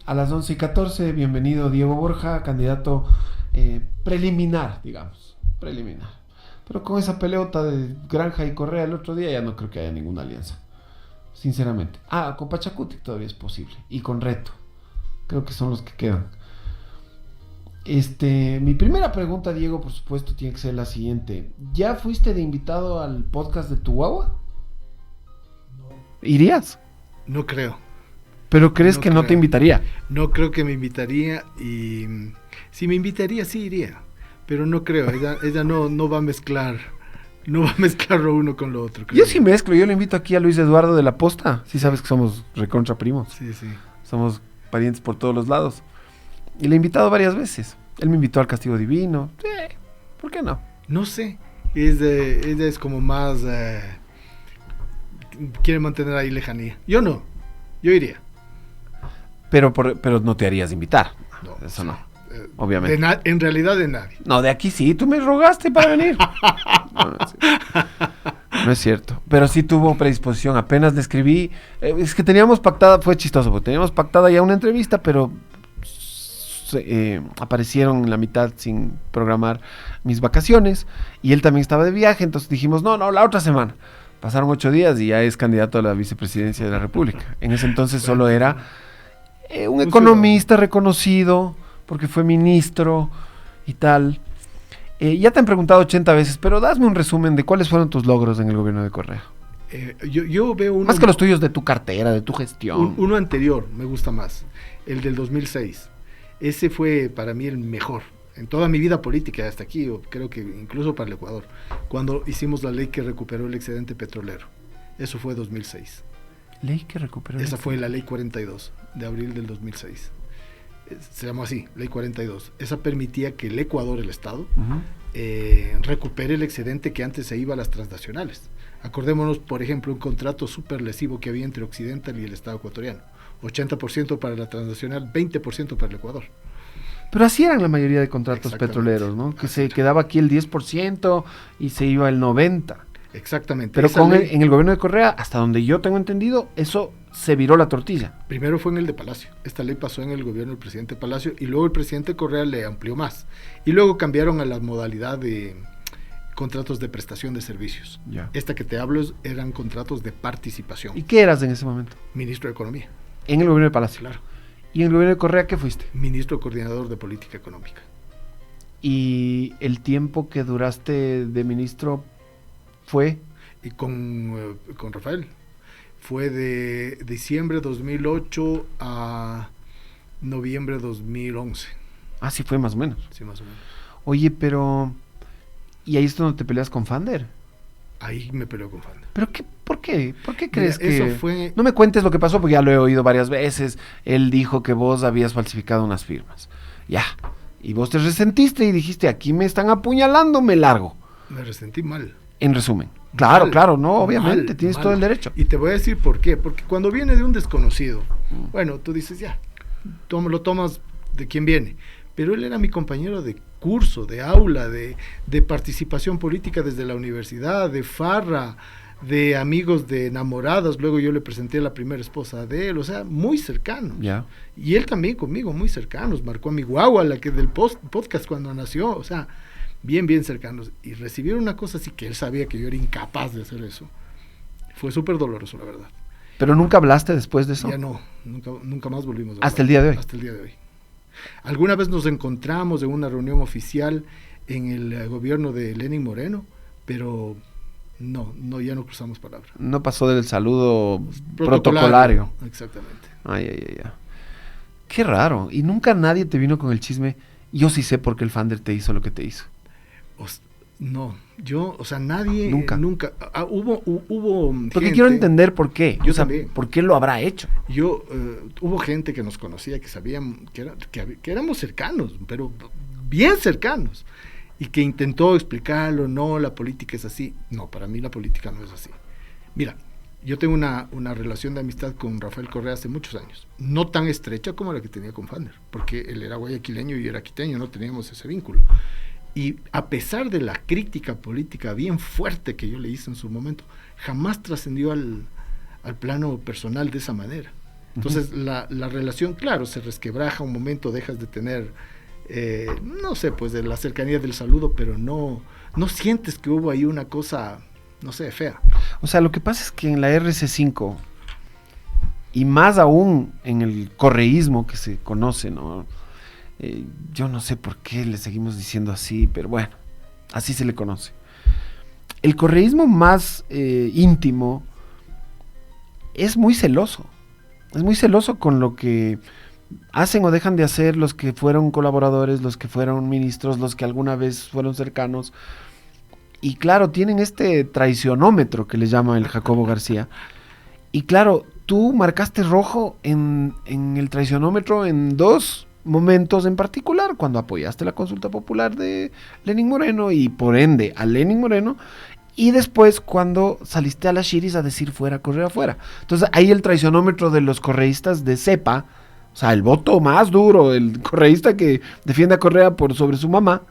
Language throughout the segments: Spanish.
A las 11:14, bienvenido Diego Borja, candidato preliminar, digamos, preliminar. Pero con esa peleota de Granja y Correa el otro día ya no creo que haya ninguna alianza, sinceramente. Con Pachacuti todavía es posible, y con Reto, creo que son los que quedan. Mi primera pregunta, Diego, por supuesto, tiene que ser la siguiente. ¿Ya fuiste de invitado al podcast de tu guagua? No. ¿Irías? No creo. ¿Pero crees que no te invitaría? No creo que me invitaría, y si me invitaría sí iría, pero no creo, ella no va a mezclar, no va a mezclar lo uno con lo otro. Yo sí mezclo, yo le invito aquí a Luis Eduardo de la Posta, sí sabes que somos recontra primos. Sí. Somos parientes por todos los lados. Y le he invitado varias veces. Él me invitó al Castigo Divino. Sí, ¿por qué no? No sé, ella es como más, quiere mantener ahí lejanía. Yo no, yo iría. Pero no te harías invitar. No, eso no, obviamente. En realidad de nadie. No, de aquí sí, tú me rogaste para venir. No es cierto. Pero sí tuvo predisposición, apenas le escribí. Es que teníamos pactada, fue chistoso, porque teníamos pactada ya una entrevista, pero aparecieron en la mitad sin programar mis vacaciones, y él también estaba de viaje, entonces dijimos, no, la otra semana. Pasaron 8 días y ya es candidato a la vicepresidencia de la República. En ese entonces solo era un economista reconocido, porque fue ministro y tal. Ya te han preguntado 80 veces, pero dame un resumen de cuáles fueron tus logros en el gobierno de Correa. Yo veo uno... Más que los tuyos de tu cartera, de tu gestión. Uno anterior me gusta más, el del 2006. Ese fue para mí el mejor en toda mi vida política hasta aquí, o creo que incluso para el Ecuador, cuando hicimos la ley que recuperó el excedente petrolero. Eso fue 2006. ¿Ley que recuperó? Esa fue la ley 42 de abril del 2006. Se llamó así, ley 42. Esa permitía que el Ecuador, el Estado, recupere el excedente que antes se iba a las transnacionales. Acordémonos, por ejemplo, un contrato súper lesivo que había entre Occidental y el Estado ecuatoriano. 80% para la transnacional, 20% para el Ecuador. Pero así eran la mayoría de contratos petroleros, ¿no? Que se quedaba aquí el 10% y se iba el 90%. Exactamente. Pero en el gobierno de Correa, hasta donde yo tengo entendido, eso se viró la tortilla. Primero fue en el de Palacio. Esta ley pasó en el gobierno del presidente Palacio, y luego el presidente Correa le amplió más. Y luego cambiaron a la modalidad de contratos de prestación de servicios. Ya. Esta que te hablo eran contratos de participación. ¿Y qué eras en ese momento? Ministro de Economía. En el gobierno de Palacio. Claro. ¿Y en el gobierno de Correa qué fuiste? Ministro coordinador de política económica. ¿Y el tiempo que duraste de ministro fue? Y con Rafael. Fue de diciembre 2008 a noviembre 2011. Ah, sí fue más o menos. Sí, más o menos. Oye, pero... ¿Y ahí es donde te peleas con Fander? Ahí me peleó con Fander. ¿Pero qué? ¿Por qué? ¿Por qué crees que...? Eso fue... No me cuentes lo que pasó, porque ya lo he oído varias veces. Él dijo que vos habías falsificado unas firmas. Ya. Y vos te resentiste y dijiste, aquí me están apuñalando, me largo. Me resentí mal. En resumen. Claro, claro, no, obviamente, mal, tienes todo el derecho. Y te voy a decir por qué. Porque cuando viene de un desconocido, bueno, tú dices, ya, lo tomas de quien viene. Pero él era mi compañero de curso, de aula, de participación política desde la universidad, de farra, de amigos, de enamoradas. Luego yo le presenté a la primera esposa de él, o sea, muy cercanos. Ya. Y él también conmigo, muy cercanos. Marcó a mi guagua, la que del podcast cuando nació, o sea, bien cercanos. Y recibir una cosa así que él sabía que yo era incapaz de hacer eso. Fue súper doloroso, la verdad. ¿Pero nunca hablaste después de eso? Ya no, nunca más volvimos a hablar. ¿Hasta el día de hoy? Hasta el día de hoy. Alguna vez nos encontramos en una reunión oficial en el gobierno de Lenín Moreno, pero no, ya no cruzamos palabras. No pasó del saludo protocolario. Exactamente. Ay. Qué raro. Y nunca nadie te vino con el chisme. Yo sí sé por qué el Fander te hizo lo que te hizo. Nadie. Nunca. Hubo Porque gente, quiero entender por qué. Yo también. ¿Por qué lo habrá hecho? Hubo gente que nos conocía, que sabían que éramos cercanos, pero bien cercanos, y que intentó explicarlo. No, la política es así. No, para mí la política no es así. Mira, yo tengo una relación de amistad con Rafael Correa hace muchos años, no tan estrecha como la que tenía con Fander, porque él era guayaquileño y yo era quiteño, no teníamos ese vínculo. Y a pesar de la crítica política bien fuerte que yo le hice en su momento, jamás trascendió al plano personal de esa manera. Entonces, la relación, claro, se resquebraja un momento, dejas de tener, no sé, pues de la cercanía del saludo, pero no sientes que hubo ahí una cosa, no sé, fea. O sea, lo que pasa es que en la RC5, y más aún en el correísmo que se conoce, ¿no? Yo no sé por qué le seguimos diciendo así, pero bueno, así se le conoce. El correísmo más íntimo es muy celoso con lo que hacen o dejan de hacer los que fueron colaboradores, los que fueron ministros, los que alguna vez fueron cercanos. Y claro, tienen este traicionómetro que le llama el Jacobo García. Y claro, tú marcaste rojo en el traicionómetro en dos momentos en particular, cuando apoyaste la consulta popular de Lenín Moreno y por ende a Lenín Moreno, y después cuando saliste a las Shiris a decir fuera Correa, fuera. Entonces ahí el traicionómetro de los correístas de cepa, o sea, el voto más duro, el correísta que defiende a Correa por sobre su mamá,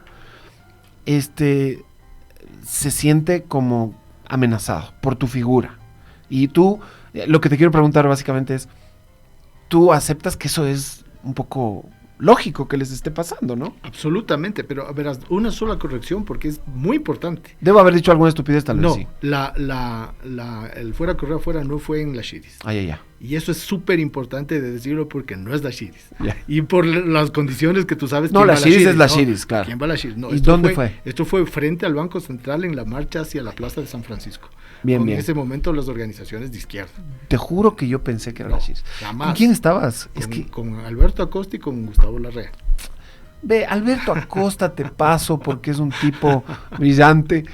se siente como amenazado por tu figura. Y tú, lo que te quiero preguntar básicamente es, ¿tú aceptas que eso es un poco lógico que les esté pasando, no? Absolutamente, pero verás, una sola corrección porque es muy importante. Debo haber dicho alguna estupidez, tal vez sí. El fuera Correa fuera no fue en la Shiris. Ya. Y eso es súper importante de decirlo porque no es la Shiris. Ya. Y por las condiciones que tú sabes. No, la Shiris es la Shiris, claro. ¿Quién va a la Shiris? No, ¿Y dónde fue? Esto fue frente al Banco Central en la marcha hacia la Plaza de San Francisco. Bien. En ese momento las organizaciones de izquierda. Te juro que yo pensé que era la Shiris. Jamás. ¿Con quién estabas? Con Alberto Acosta y con Gustavo Larrea. Ve, Alberto Acosta te paso porque es un tipo brillante,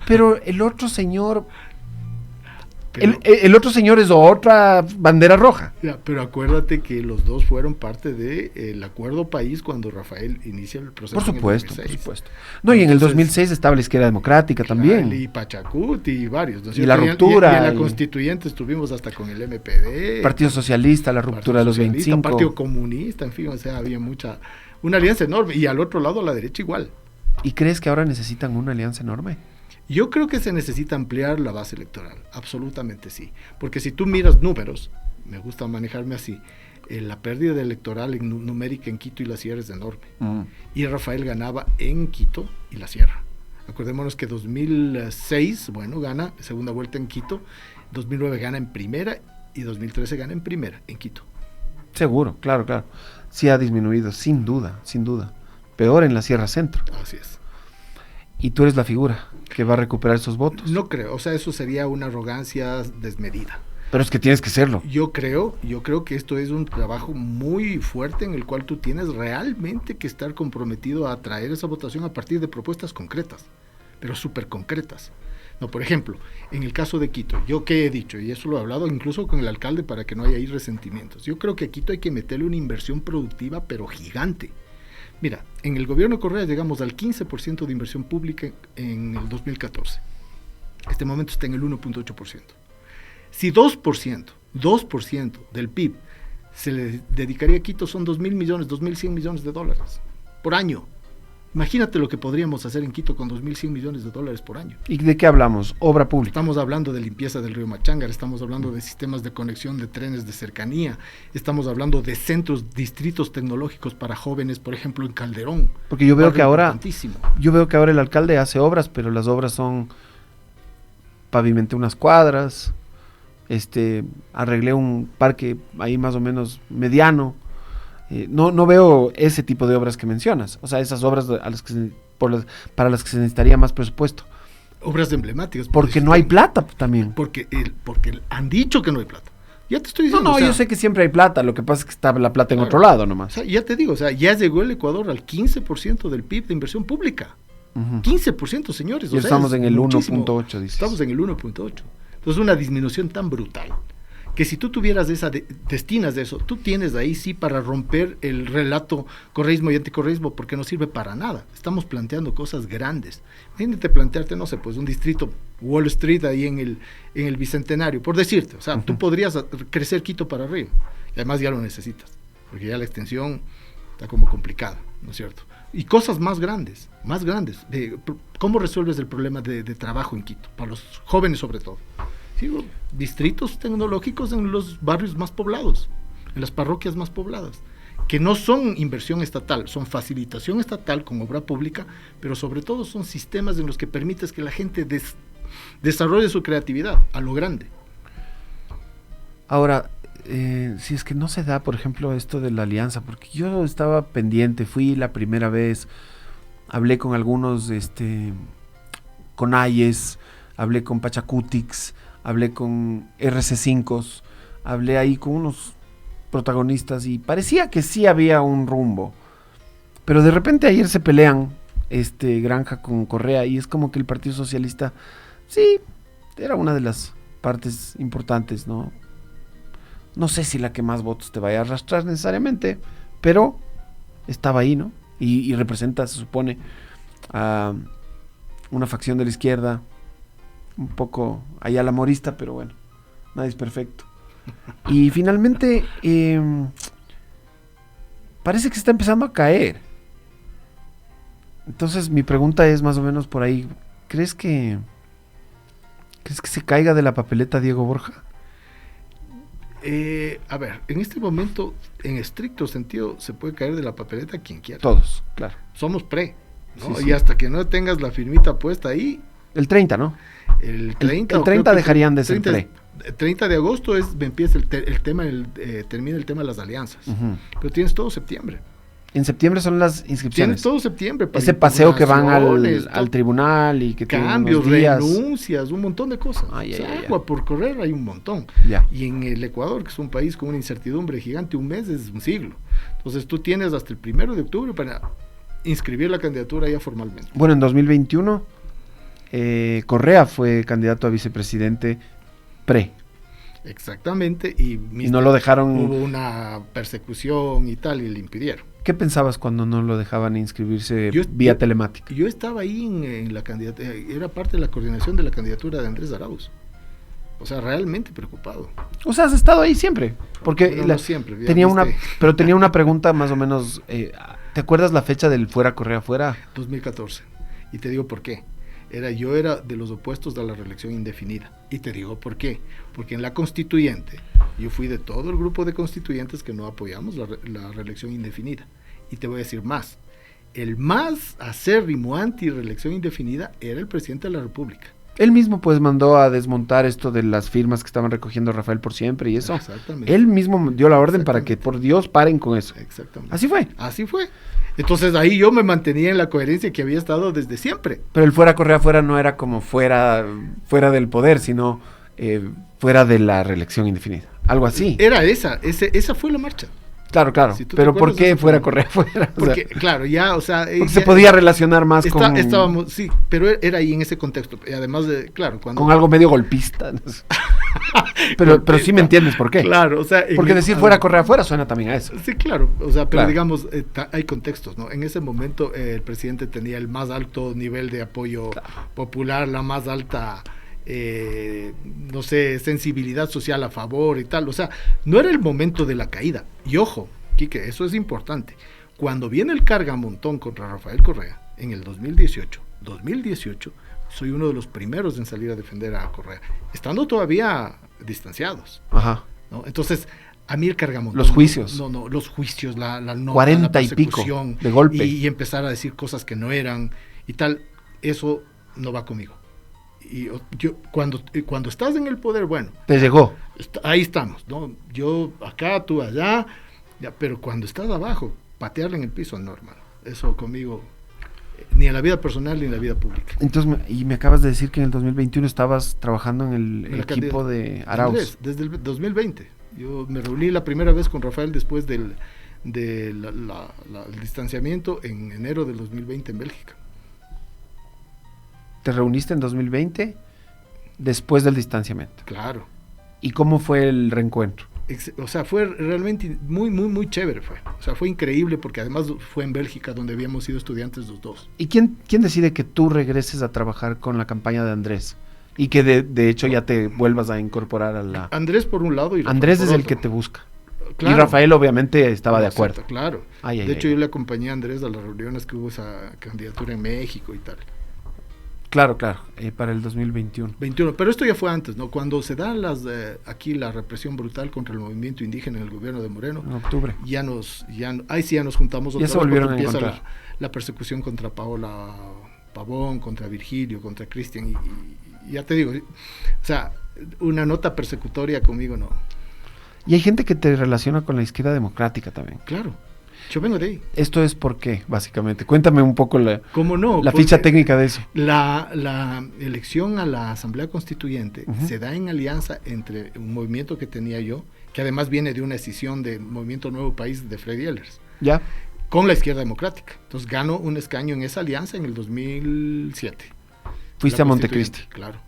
pero el otro señor... El otro señor es otra bandera roja. Ya, pero acuérdate que los dos fueron parte del Acuerdo País cuando Rafael inicia el proceso. Por supuesto. No, y en el 2006 estaba la Izquierda Democrática también. Y Pachacuti y varios. ¿No? Y la ruptura. Y en la Constituyente estuvimos hasta con el MPD. Partido Socialista, la ruptura de los 25. Partido Comunista, en fin, o sea, había una alianza enorme. Y al otro lado, a la derecha igual. ¿Y crees que ahora necesitan una alianza enorme? Yo creo que se necesita ampliar la base electoral, absolutamente sí. Porque si tú miras números, me gusta manejarme así, la pérdida electoral numérica en Quito y la Sierra es enorme. Y Rafael ganaba en Quito y la Sierra. Acordémonos que 2006, gana segunda vuelta en Quito, 2009 gana en primera y 2013 gana en primera en Quito. Seguro, claro. Sí ha disminuido, sin duda. Peor en la Sierra Centro. Así es. Y tú eres la figura que va a recuperar esos votos. No creo, o sea, eso sería una arrogancia desmedida. Pero es que tienes que serlo. Yo creo que esto es un trabajo muy fuerte en el cual tú tienes realmente que estar comprometido a atraer esa votación a partir de propuestas concretas, pero súper concretas. No, por ejemplo, en el caso de Quito, yo que he dicho, y eso lo he hablado incluso con el alcalde para que no haya ahí resentimientos, yo creo que a Quito hay que meterle una inversión productiva, pero gigante. Mira, en el gobierno de Correa llegamos al 15% de inversión pública en el 2014. Este momento está en el 1.8%. Si 2% del PIB se le dedicaría a Quito, son 2.000 millones, 2.100 millones de dólares por año. Imagínate lo que podríamos hacer en Quito con 2.100 millones de dólares por año. ¿Y de qué hablamos? Obra pública. Estamos hablando de limpieza del río Machangar, estamos hablando de sistemas de conexión de trenes de cercanía, estamos hablando de distritos tecnológicos para jóvenes, por ejemplo, en Calderón. Porque yo veo que ahora el alcalde hace obras, pero las obras son pavimenté unas cuadras, arreglé un parque ahí más o menos mediano. No veo ese tipo de obras que mencionas, o sea, esas obras para las que se necesitaría más presupuesto. Obras emblemáticas. Porque no hay plata también. Porque han dicho que no hay plata. Ya te estoy diciendo. Yo sé que siempre hay plata, lo que pasa es que está la plata en otro lado nomás. O sea, ya te digo, ya llegó el Ecuador al 15% del PIB de inversión pública. 15%, señores. Y estamos en el 1.8, dices. Estamos en el 1.8. Entonces, una disminución tan brutal que si tú tuvieras destinas de eso, tú tienes ahí sí para romper el relato correísmo y anticorreísmo, porque no sirve para nada. Estamos planteando cosas grandes. Imagínate plantearte, no sé, pues un distrito Wall Street ahí en el Bicentenario, por decirte. O sea, tú podrías crecer Quito para arriba. Y además ya lo necesitas, porque ya la extensión está como complicada, ¿no es cierto? Y cosas más grandes. ¿Cómo resuelves el problema de trabajo en Quito? Para los jóvenes sobre todo. Sí, distritos tecnológicos en los barrios más poblados. en las parroquias más pobladas, que no son inversión estatal, son facilitación estatal con obra pública, pero sobre todo son sistemas en los que permites que la gente desarrolle su creatividad a lo grande. Ahora, si es que no se da, por ejemplo, esto de la alianza, porque yo estaba pendiente, fui la primera vez, hablé con algunos, con Ayes, hablé con Pachacutix, hablé con RC5, hablé ahí con unos protagonistas y parecía que sí había un rumbo, pero de repente ayer se pelean Granja con Correa y es como que el Partido Socialista, sí, era una de las partes importantes, ¿no? No sé si la que más votos te vaya a arrastrar necesariamente, pero estaba ahí, ¿no? Y representa, se supone, a una facción de la izquierda, un poco allá la morista, pero bueno, nadie es perfecto. Y finalmente, parece que está empezando a caer. Entonces mi pregunta es más o menos por ahí, ¿crees que se caiga de la papeleta Diego Borja? A ver, en este momento, en estricto sentido, se puede caer de la papeleta quien quiera. Todos, claro. Somos ¿no? Sí, sí. Y hasta que no tengas la firmita puesta ahí... El 30, ¿no? El 30, el 30 dejarían de ser 30 de agosto empieza termina el tema de las alianzas. Uh-huh. Pero tienes todo septiembre. En septiembre son las inscripciones. Tienes todo septiembre. Ese paseo que van al tribunal y que cambios, tienen días. renuncias, un montón de cosas. Agua por correr hay un montón. Ya. Y en el Ecuador, que es un país con una incertidumbre gigante, un mes es un siglo. Entonces tú tienes hasta el 1 de octubre para inscribir la candidatura ya formalmente. Bueno, en 2021 Correa fue candidato a vicepresidente Exactamente. Y no lo dejaron. Hubo una persecución y tal, y le impidieron. ¿Qué pensabas cuando no lo dejaban inscribirse vía telemática? Yo estaba ahí en la candidatura, era parte de la coordinación de la candidatura de Andrés Arauz. O sea, realmente preocupado. O sea, has estado ahí siempre. Porque no siempre. Pero tenía una pregunta más o menos. ¿Te acuerdas la fecha del fuera Correa fuera? 2014. Y te digo por qué. Yo era de los opuestos a la reelección indefinida. Y te digo por qué. Porque en la constituyente, yo fui de todo el grupo de constituyentes que no apoyamos la reelección indefinida. Y te voy a decir más. El más acérrimo anti-reelección indefinida era el presidente de la República. Él mismo pues mandó a desmontar esto de las firmas que estaban recogiendo Rafael por siempre y eso. Exactamente. Él mismo dio la orden para que por Dios paren con eso. Exactamente. Así fue. Entonces ahí yo me mantenía en la coherencia que había estado desde siempre. Pero el fuera Correa fuera no era como fuera del poder, sino fuera de la reelección indefinida. Algo así. Era esa fue la marcha. Claro, Si pero ¿por qué fuera Correa fuera? Porque, claro, porque se podía relacionar más estábamos, sí, pero era ahí en ese contexto. Y además de, claro, con algo medio golpista. pero sí me entiendes por qué. Claro, o sea... Porque decir fuera Correa fuera suena también a eso. Sí, claro, o sea, pero digamos, hay contextos, ¿no? En ese momento el presidente tenía el más alto nivel de apoyo popular, la más alta... no sé, sensibilidad social a favor y tal, o sea, no era el momento de la caída. Y ojo, Quique, eso es importante. Cuando viene el cargamontón contra Rafael Correa, en el 2018, soy uno de los primeros en salir a defender a Correa, estando todavía distanciados. Ajá. ¿No? Entonces, a mí el cargamontón... Los juicios. No, los juicios, la nota, 40 la persecución, y pico de golpe. Y empezar a decir cosas que no eran y tal, eso no va conmigo. Y yo cuando estás en el poder, bueno, te llegó. Ahí estamos, ¿no? Yo acá, tú allá, ya, pero cuando estás abajo, patearle en el piso, no, hermano. Eso conmigo, ni en la vida personal ni en la vida pública. Entonces, y me acabas de decir que en el 2021 estabas trabajando en el equipo de Arauz. Desde el 2020. Yo me reuní la primera vez con Rafael después del distanciamiento en enero del 2020 en Bélgica. ¿Te reuniste en 2020 después del distanciamiento? Claro. ¿Y cómo fue el reencuentro? O sea, fue realmente muy, muy, muy chévere. O sea, fue increíble porque además fue en Bélgica donde habíamos sido estudiantes los dos. ¿Y quién decide que tú regreses a trabajar con la campaña de Andrés? Y que de hecho ya te vuelvas a incorporar a la... Andrés por un lado y Rafael Andrés por es el otro. que te busca. Claro. Y Rafael obviamente estaba de acuerdo. Claro. De hecho, yo le acompañé a Andrés a las reuniones que hubo esa candidatura en México y tal. Claro, para el 2021. 21, pero esto ya fue antes, ¿no? Cuando se da aquí la represión brutal contra el movimiento indígena en el gobierno de Moreno. En octubre. Ahí sí ya nos juntamos otra ya vez. Se volvieron a empieza encontrar. La persecución contra Paola Pavón, contra Virgilio, contra Cristian, y ya te digo, o sea, una nota persecutoria conmigo no. Y hay gente que te relaciona con la izquierda democrática también. Claro. Yo vengo de ahí. ¿Esto es por qué, básicamente? Cuéntame un poco ¿Cómo no? la ficha técnica de eso. La elección a la Asamblea Constituyente Uh-huh. se da en alianza entre un movimiento que tenía yo, que además viene de una escisión de Movimiento Nuevo País de Freddy Ehlers, ¿Ya? con la izquierda democrática. Entonces gano un escaño en esa alianza en el 2007. Fuiste a Montecristi. Claro.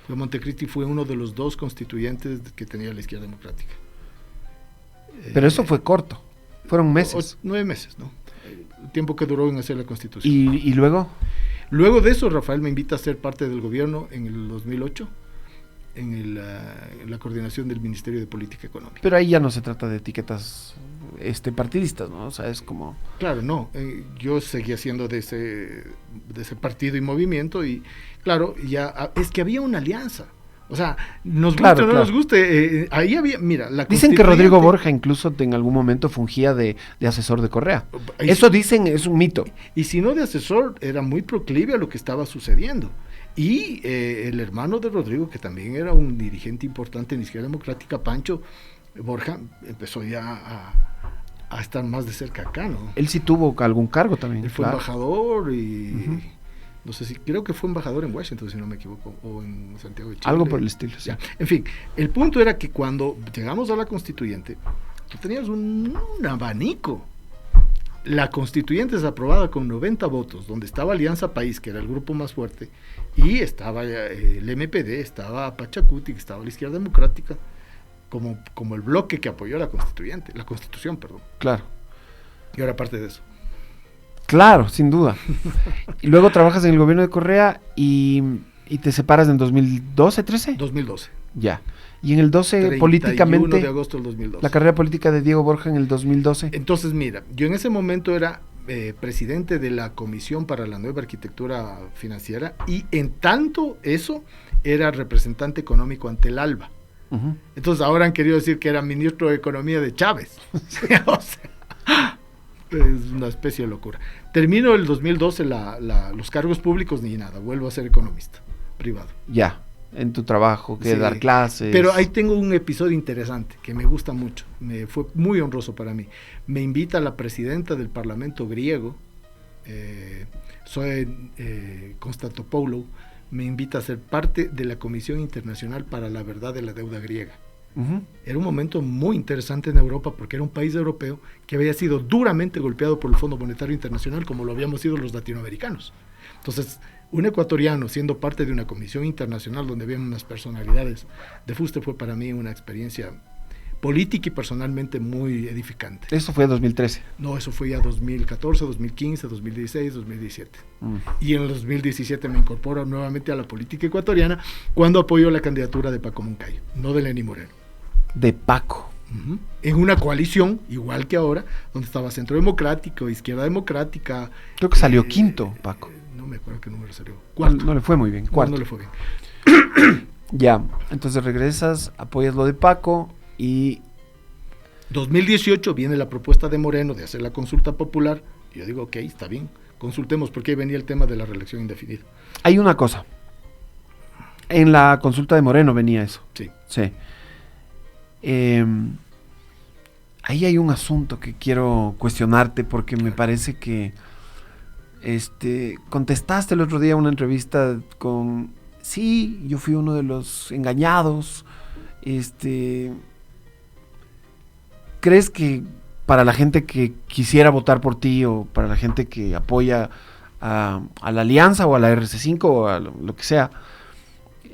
Yo a Montecristi fue uno de los 2 constituyentes que tenía la izquierda democrática. Pero eso fue corto. Fueron meses. 9 meses, ¿no? El tiempo que duró en hacer la Constitución. ¿Y luego? Luego de eso, Rafael me invita a ser parte del gobierno en el 2008, en la coordinación del Ministerio de Política Económica. Pero ahí ya no se trata de etiquetas partidistas, ¿no? O sea, es como... Claro, no. Yo seguía siendo de ese partido y movimiento y, claro, ya es que había una alianza. O sea, nos guste o no nos guste, ahí había, mira, la Dicen que Rodrigo Borja incluso en algún momento fungía de asesor de Correa. Eso dicen, es un mito. Y si no de asesor, era muy proclive a lo que estaba sucediendo. Y el hermano de Rodrigo, que también era un dirigente importante en la izquierda democrática, Pancho Borja, empezó ya a estar más de cerca acá, ¿no? Él sí tuvo algún cargo también. Él fue embajador y... Uh-huh. No sé si, creo que fue embajador en Washington, si no me equivoco, o en Santiago de Chile. Algo por el estilo, sí. Ya. En fin, el punto era que cuando llegamos a la constituyente, tú tenías un abanico. La constituyente es aprobada con 90 votos, donde estaba Alianza País, que era el grupo más fuerte, y estaba el MPD, estaba Pachacuti, que estaba la Izquierda Democrática, como el bloque que apoyó la constitución, perdón. Claro. Y ahora parte de eso. Claro, sin duda. Y luego trabajas en el gobierno de Correa y te separas en 2012, 13? 2012. Ya. Y en el 12 políticamente... de agosto del 2012. La carrera política de Diego Borja en el 2012. Entonces, mira, yo en ese momento era presidente de la Comisión para la Nueva Arquitectura Financiera y en tanto eso era representante económico ante el ALBA. Uh-huh. Entonces ahora han querido decir que era ministro de Economía de Chávez. O sea, es una especie de locura. Termino el 2012 los cargos públicos ni nada, vuelvo a ser economista privado. Ya, en tu trabajo, que sí, dar clases. Pero ahí tengo un episodio interesante que me gusta mucho, fue muy honroso para mí. Me invita la presidenta del Parlamento griego, Konstantopoulou, me invita a ser parte de la Comisión Internacional para la Verdad de la Deuda Griega. Uh-huh. Era un momento muy interesante en Europa porque era un país europeo que había sido duramente golpeado por el Fondo Monetario Internacional como lo habíamos sido los latinoamericanos. Entonces, un ecuatoriano siendo parte de una comisión internacional donde había unas personalidades de fuste fue para mí una experiencia política y personalmente muy edificante. ¿Eso fue 2013? No, eso fue ya 2014, 2015, 2016, 2017. Y en el 2017 me incorporo nuevamente a la política ecuatoriana cuando apoyo la candidatura de Paco Moncayo, no de Lenín Moreno. De Paco. Uh-huh. En una coalición, igual que ahora, donde estaba Centro Democrático, Izquierda Democrática. Creo que salió quinto, Paco. No me acuerdo qué número salió. Cuarto. No le fue muy bien, cuarto. No le fue bien. Ya, entonces regresas, apoyas lo de Paco y... 2018 viene la propuesta de Moreno de hacer la consulta popular. Y yo digo, ok, está bien, consultemos, porque ahí venía el tema de la reelección indefinida. Hay una cosa. En la consulta de Moreno venía eso. Sí. Sí. Ahí hay un asunto que quiero cuestionarte porque me parece que contestaste el otro día una entrevista con sí, yo fui uno de los engañados. ¿Crees que para la gente que quisiera votar por ti o para la gente que apoya a la Alianza o a la RC5 o a lo que sea,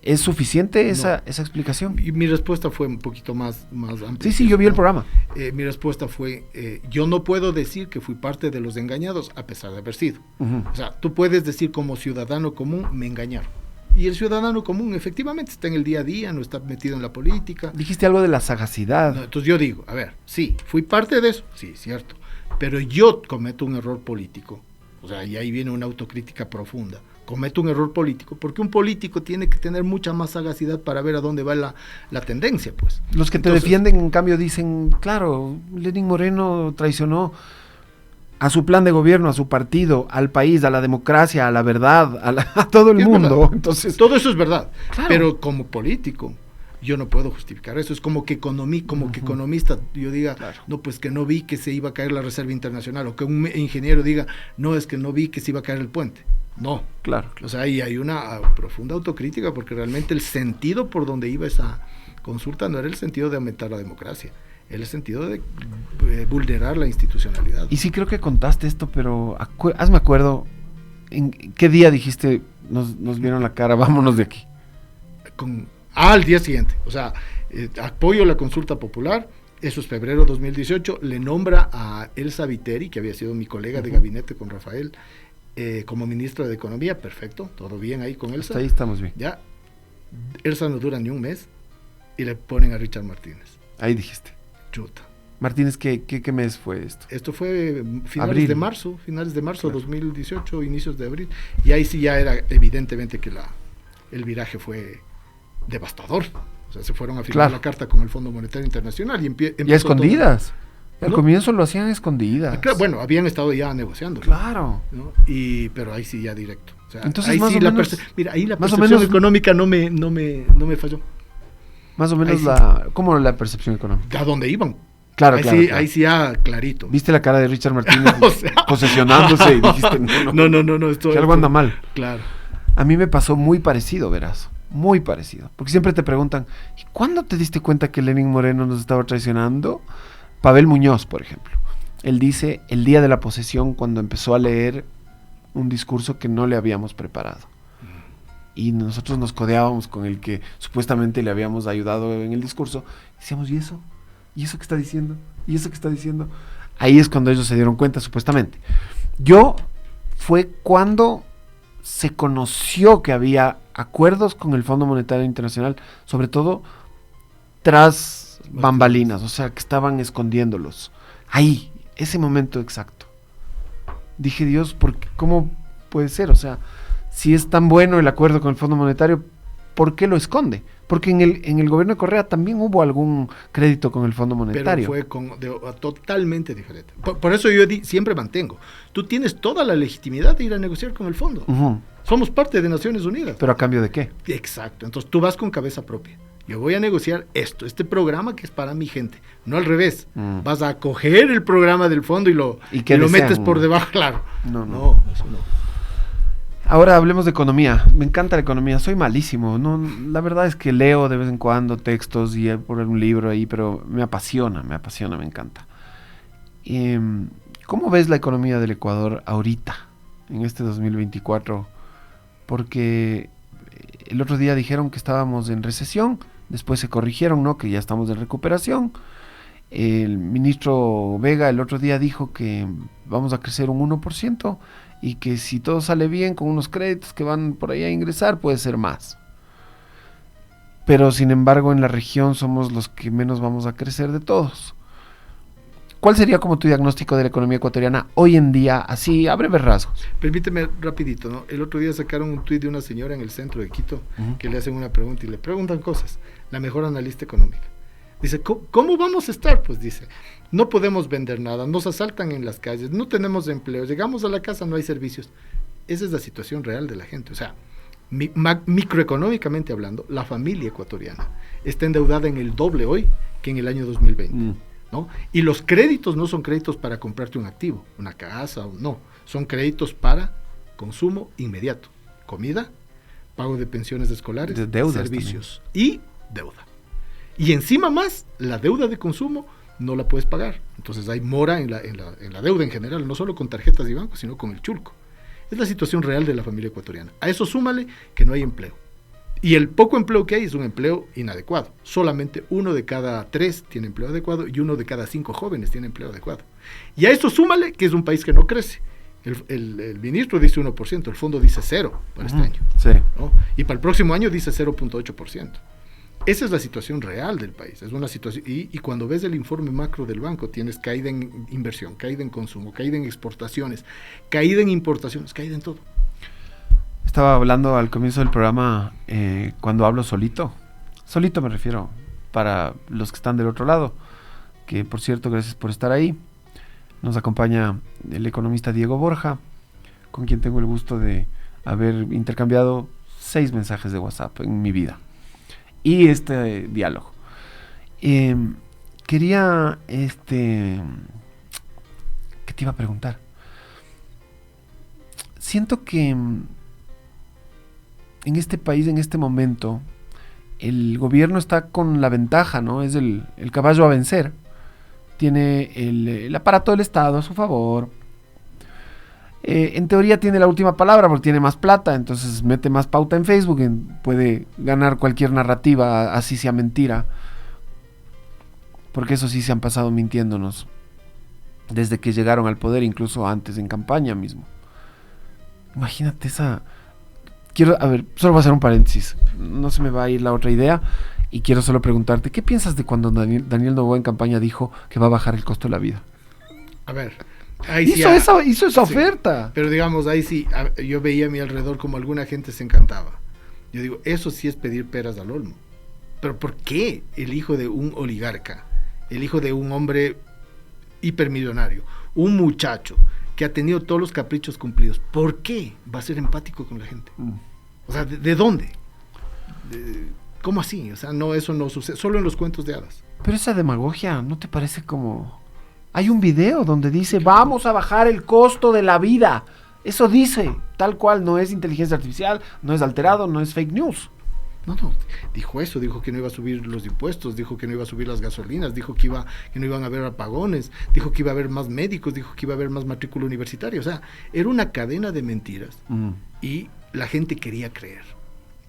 ¿es suficiente esa explicación? Y mi respuesta fue un poquito más amplia. Sí, yo vi el programa. Mi respuesta fue, yo no puedo decir que fui parte de los engañados a pesar de haber sido. Uh-huh. O sea, tú puedes decir como ciudadano común, me engañaron. Y el ciudadano común efectivamente está en el día a día, no está metido en la política. Dijiste algo de la sagacidad. No, entonces yo digo, a ver, sí, fui parte de eso, sí, cierto. Pero yo cometo un error político. O sea, y ahí viene una autocrítica profunda. comete un error político, porque un político tiene que tener mucha más sagacidad para ver a dónde va la tendencia, pues. Los que te defienden, en cambio, dicen, claro, Lenín Moreno traicionó a su plan de gobierno, a su partido, al país, a la democracia, a la verdad, a todo el mundo. Verdad. Entonces, todo eso es verdad, claro. Pero como político yo no puedo justificar eso. Es como que economista yo diga, claro, no, pues que no vi que se iba a caer la Reserva Internacional, o que un ingeniero diga, no, es que no vi que se iba a caer el puente. No, claro. O sea, ahí hay una profunda autocrítica, porque realmente el sentido por donde iba esa consulta no era el sentido de aumentar la democracia, era el sentido de vulnerar la institucionalidad. Y sí creo que contaste esto, pero hazme acuerdo, ¿en qué día dijiste, nos vieron la cara, vámonos de aquí? Al día siguiente, o sea, apoyo la consulta popular, eso es febrero 2018, le nombra a Elsa Viteri, que había sido mi colega de gabinete con Rafael, como ministra de Economía. Perfecto, todo bien ahí con Elsa. Hasta ahí estamos bien. Ya, Elsa no dura ni un mes y le ponen a Richard Martínez. Ahí dijiste. Chuta. Martínez, ¿qué mes fue esto? Esto fue finales de marzo, claro. 2018, inicios de abril, y ahí sí ya era evidentemente que el viraje fue devastador. O sea, se fueron a firmar la carta con el Fondo Monetario Internacional y a escondidas. Todo, al comienzo lo hacían escondidas. Claro, bueno, habían estado ya negociando. Claro. ¿No? Pero ahí sí ya directo. O sea, entonces ahí más sí o menos, mira, ahí la percepción económica no me falló. Más o menos ¿cómo la percepción económica? ¿A dónde iban? Claro, Ahí sí ya clarito. Viste la cara de Richard Martínez o sea, posesionándose y dijiste, no, esto algo anda mal. Claro. A mí me pasó muy parecido, verás. Muy parecido. Porque siempre te preguntan, ¿y cuándo te diste cuenta que Lenín Moreno nos estaba traicionando? Pavel Muñoz, por ejemplo. Él dice, el día de la posesión, cuando empezó a leer un discurso que no le habíamos preparado. Y nosotros nos codeábamos con el que supuestamente le habíamos ayudado en el discurso. Decíamos, ¿y eso? ¿Y eso qué está diciendo? ¿Y eso qué está diciendo? Ahí es cuando ellos se dieron cuenta, supuestamente. Fue cuando se conoció que había acuerdos con el Fondo Monetario Internacional, sobre todo tras bambalinas, o sea, que estaban escondiéndolos. Ahí, ese momento exacto. Dije, Dios, ¿cómo puede ser? O sea, si es tan bueno el acuerdo con el Fondo Monetario, ¿por qué lo esconde? Porque en el gobierno de Correa también hubo algún crédito con el Fondo Monetario. Pero fue totalmente diferente. Por eso yo siempre mantengo, tú tienes toda la legitimidad de ir a negociar con el fondo. Uh-huh. Somos parte de Naciones Unidas. ¿Pero a cambio de qué? Exacto. Entonces tú vas con cabeza propia. Yo voy a negociar este programa que es para mi gente, no al revés. Vas a coger el programa del fondo y lo metes por debajo, claro. No, eso no. Ahora hablemos de economía. Me encanta la economía, soy malísimo. No, la verdad es que leo de vez en cuando textos y por un libro ahí, pero me apasiona, me encanta. ¿Cómo ves la economía del Ecuador ahorita, en este 2024? Porque el otro día dijeron que estábamos en recesión, después se corrigieron, ¿no? Que ya estamos en recuperación. El ministro Vega el otro día dijo que vamos a crecer un 1%. Y que si todo sale bien con unos créditos que van por ahí a ingresar, puede ser más. Pero sin embargo en la región somos los que menos vamos a crecer de todos. ¿Cuál sería como tu diagnóstico de la economía ecuatoriana hoy en día, así a breves rasgos? Permíteme rapidito, ¿no? El otro día sacaron un tuit de una señora en el centro de Quito, que le hacen una pregunta y le preguntan cosas. La mejor analista económica. Dice, ¿cómo vamos a estar? Pues dice, no podemos vender nada, nos asaltan en las calles, no tenemos empleo, llegamos a la casa, no hay servicios. Esa es la situación real de la gente. O sea, microeconómicamente hablando, la familia ecuatoriana está endeudada en el doble hoy que en el año 2020. ¿No? Y los créditos no son créditos para comprarte un activo, una casa, no, son créditos para consumo inmediato, comida, pago de pensiones escolares, servicios también. Y deuda. Y encima más, la deuda de consumo no la puedes pagar. Entonces hay mora en la deuda en general, no solo con tarjetas de banco, sino con el chulco. Es la situación real de la familia ecuatoriana. A eso súmale que no hay empleo. Y el poco empleo que hay es un empleo inadecuado. Solamente 1 de cada 3 tiene empleo adecuado y 1 de cada 5 jóvenes tiene empleo adecuado. Y a eso súmale que es un país que no crece. El ministro dice 1%, el fondo dice 0 para este año. Sí. ¿No? Y para el próximo año dice 0.8%. Esa es la situación real del país. Es una situación, y cuando ves el informe macro del banco, tienes caída en inversión, caída en consumo, caída en exportaciones, caída en importaciones, caída en todo. Estaba hablando al comienzo del programa cuando hablo solito. Solito me refiero, para los que están del otro lado. Que por cierto, gracias por estar ahí. Nos acompaña el economista Diego Borja, con quien tengo el gusto de haber intercambiado 6 mensajes de WhatsApp en mi vida. Y este diálogo. Quería, ¿qué te iba a preguntar? Siento que en este país, en este momento, el gobierno está con la ventaja, ¿no? Es el caballo a vencer. Tiene el aparato del Estado a su favor. En teoría tiene la última palabra porque tiene más plata, entonces mete más pauta en Facebook, puede ganar cualquier narrativa, así sea mentira. Porque eso sí se han pasado mintiéndonos desde que llegaron al poder, incluso antes, en campaña mismo. Imagínate esa... A ver, solo voy a hacer un paréntesis, no se me va a ir la otra idea, y quiero solo preguntarte, ¿qué piensas de cuando Daniel Noboa en campaña dijo que va a bajar el costo de la vida? A ver, hizo esa oferta. Pero digamos, ahí sí, yo veía a mi alrededor como alguna gente se encantaba. Yo digo, eso sí es pedir peras al olmo. Pero ¿por qué el hijo de un oligarca, el hijo de un hombre hipermillonario, un muchacho que ha tenido todos los caprichos cumplidos, ¿por qué va a ser empático con la gente? O sea, ¿de dónde? ¿Cómo así? O sea, no, eso no sucede, solo en los cuentos de hadas. Pero esa demagogia, ¿no te parece como...? Hay un video donde dice, vamos a bajar el costo de la vida. Eso dice, tal cual, no es inteligencia artificial, no es alterado, no es fake news. No, dijo eso, dijo que no iba a subir los impuestos, dijo que no iba a subir las gasolinas, dijo que no iban a haber apagones, dijo que iba a haber más médicos, dijo que iba a haber más matrícula universitaria. O sea, era una cadena de mentiras y la gente quería creer.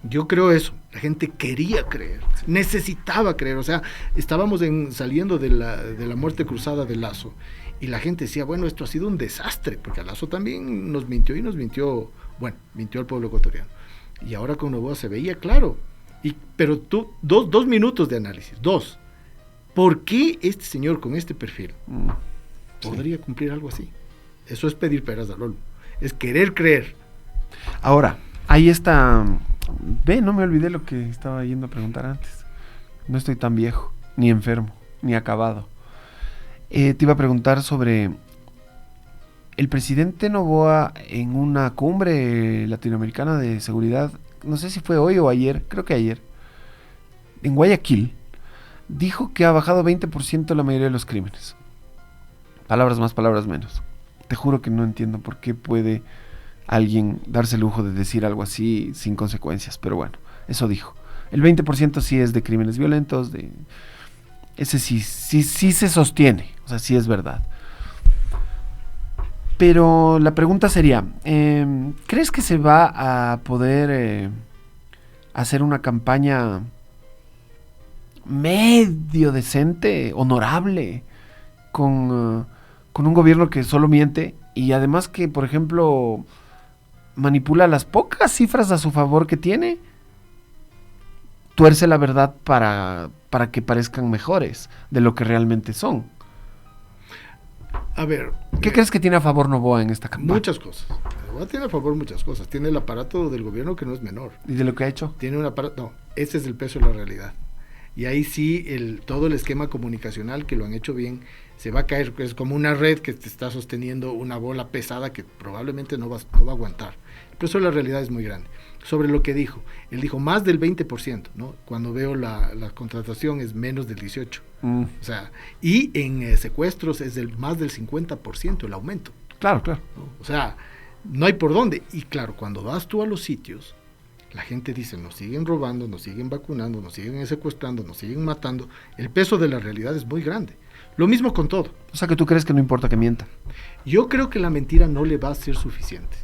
Yo creo eso, la gente quería creer, necesitaba creer. O sea, estábamos saliendo de la muerte cruzada de Lasso y la gente decía, bueno, esto ha sido un desastre, porque a Lasso también nos mintió mintió al pueblo ecuatoriano. Y ahora con Noboa se veía claro. Pero tú, dos minutos de análisis. ¿Por qué este señor con este perfil podría cumplir algo así? Eso es pedir peras al olmo. Es querer creer. Ahora, ahí está. No me olvidé lo que estaba yendo a preguntar antes. No estoy tan viejo, ni enfermo, ni acabado. Te iba a preguntar sobre el presidente Noboa en una cumbre latinoamericana de seguridad, no sé si fue hoy o ayer, creo que ayer, en Guayaquil, dijo que ha bajado 20% la mayoría de los crímenes. Palabras más, palabras menos. Te juro que no entiendo por qué puede alguien darse el lujo de decir algo así sin consecuencias, pero bueno, eso dijo. El 20% sí es de crímenes violentos, ese sí se sostiene, o sea, sí es verdad. Pero la pregunta sería, ¿crees que se va a poder hacer una campaña medio decente, honorable, con un gobierno que solo miente y además que, por ejemplo, manipula las pocas cifras a su favor que tiene, tuerce la verdad para que parezcan mejores de lo que realmente son? A ver, ¿qué crees que tiene a favor Noboa en esta campaña? Muchas cosas. Noboa tiene a favor muchas cosas. Tiene el aparato del gobierno que no es menor. ¿Y de lo que ha hecho? Tiene un aparato. No, ese es el peso de la realidad. Y ahí sí, todo el esquema comunicacional que lo han hecho bien, se va a caer. Es como una red que te está sosteniendo una bola pesada que probablemente no va a aguantar. El peso de la realidad es muy grande. Sobre lo que dijo, él dijo más del 20%, ¿no? Cuando veo la contratación es menos del 18%. O sea, y en secuestros es más del 50% el aumento. Claro. ¿No? O sea, no hay por dónde. Y claro, cuando vas tú a los sitios, la gente dice, nos siguen robando, nos siguen vacunando, nos siguen secuestrando, nos siguen matando. El peso de la realidad es muy grande. Lo mismo con todo. O sea, que tú crees que no importa que mienta. Yo creo que la mentira no le va a ser suficiente.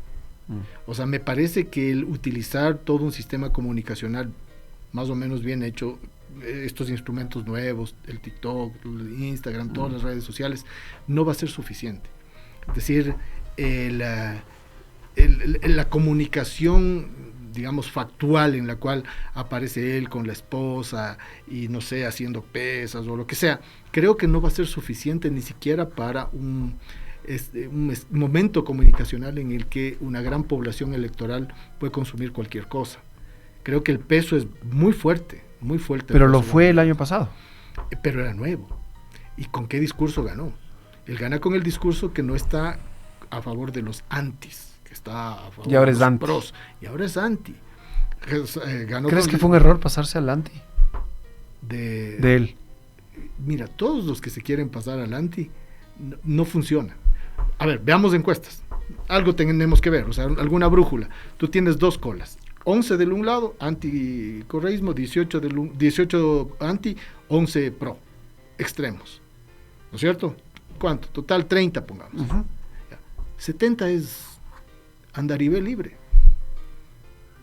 O sea, me parece que el utilizar todo un sistema comunicacional más o menos bien hecho, estos instrumentos nuevos, el TikTok, el Instagram, todas las redes sociales, no va a ser suficiente. Es decir, la comunicación, digamos, factual, en la cual aparece él con la esposa y, no sé, haciendo pesas o lo que sea, creo que no va a ser suficiente ni siquiera para momento comunicacional en el que una gran población electoral puede consumir cualquier cosa. Creo que el peso es muy fuerte, muy fuerte. Pero lo fue el año pasado. Pero era nuevo. ¿Y con qué discurso ganó? Él gana con el discurso que no está a favor de los antis, que está a favor y ahora de es los anti. pros. Y ahora es anti. ¿Crees que fue un error pasarse al anti? De él. Mira, todos los que se quieren pasar al anti no funciona. A ver, veamos encuestas. Algo tenemos que ver, o sea, alguna brújula. Tú tienes dos colas. 11 del un lado, anticorreísmo, 18 anti, 11 pro. Extremos. ¿No es cierto? ¿Cuánto? Total 30, pongamos. 70 es andarivel libre.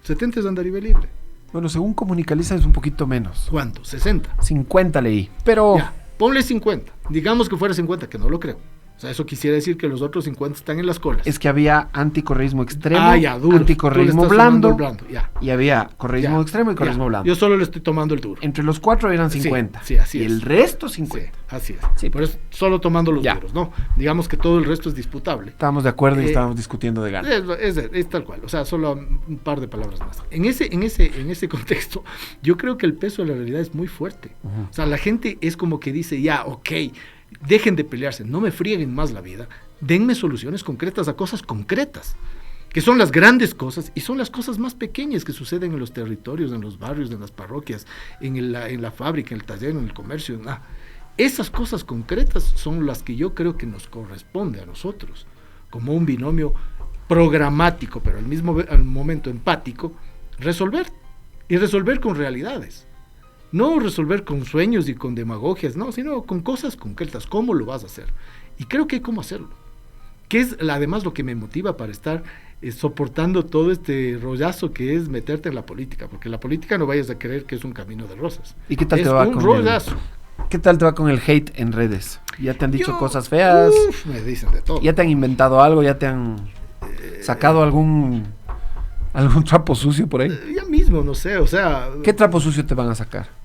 70 es andarivel libre. Bueno, según Comunicaliza es un poquito menos. ¿Cuánto? 60. 50 leí, pero... Ya, ponle 50. Digamos que fuera 50, que no lo creo. O sea, eso quisiera decir que los otros 50 están en las colas. Es que había anticorreísmo extremo, duro. anticorreísmo blando, ya. Y había correísmo extremo y correísmo blando. Yo solo le estoy tomando el duro. Entre los 4 eran 50. Sí, así y es. el resto 50. Sí, así es. Sí, por eso solo tomando los duros, ¿no? Digamos que todo el resto es disputable. Estábamos de acuerdo y estábamos discutiendo de gana. Es tal cual, o sea, solo un par de palabras más. En ese contexto, yo creo que el peso de la realidad es muy fuerte. O sea, la gente es como que dice, ya, ok, dejen de pelearse, no me frieguen más la vida, denme soluciones concretas a cosas concretas, que son las grandes cosas y son las cosas más pequeñas que suceden en los territorios, en los barrios, en las parroquias, en la fábrica, en el taller, en el comercio. Esas cosas concretas son las que yo creo que nos corresponde a nosotros, como un binomio programático, pero al momento empático, resolver, y resolver con realidades. No resolver con sueños y con demagogias, no, sino con cosas concretas. ¿Cómo lo vas a hacer? Y creo que hay cómo hacerlo. Que es además lo que me motiva para estar soportando todo este rollazo que es meterte en la política. Porque la política no vayas a creer que es un camino de rosas. ¿Y qué tal es te va un rollazo. ¿Qué tal te va con el hate en redes? ¿Ya te han dicho cosas feas? Me dicen de todo. ¿Ya te han inventado algo? ¿Ya te han sacado algún trapo sucio por ahí? Ya mismo, no sé, o sea... ¿Qué trapo sucio te van a sacar?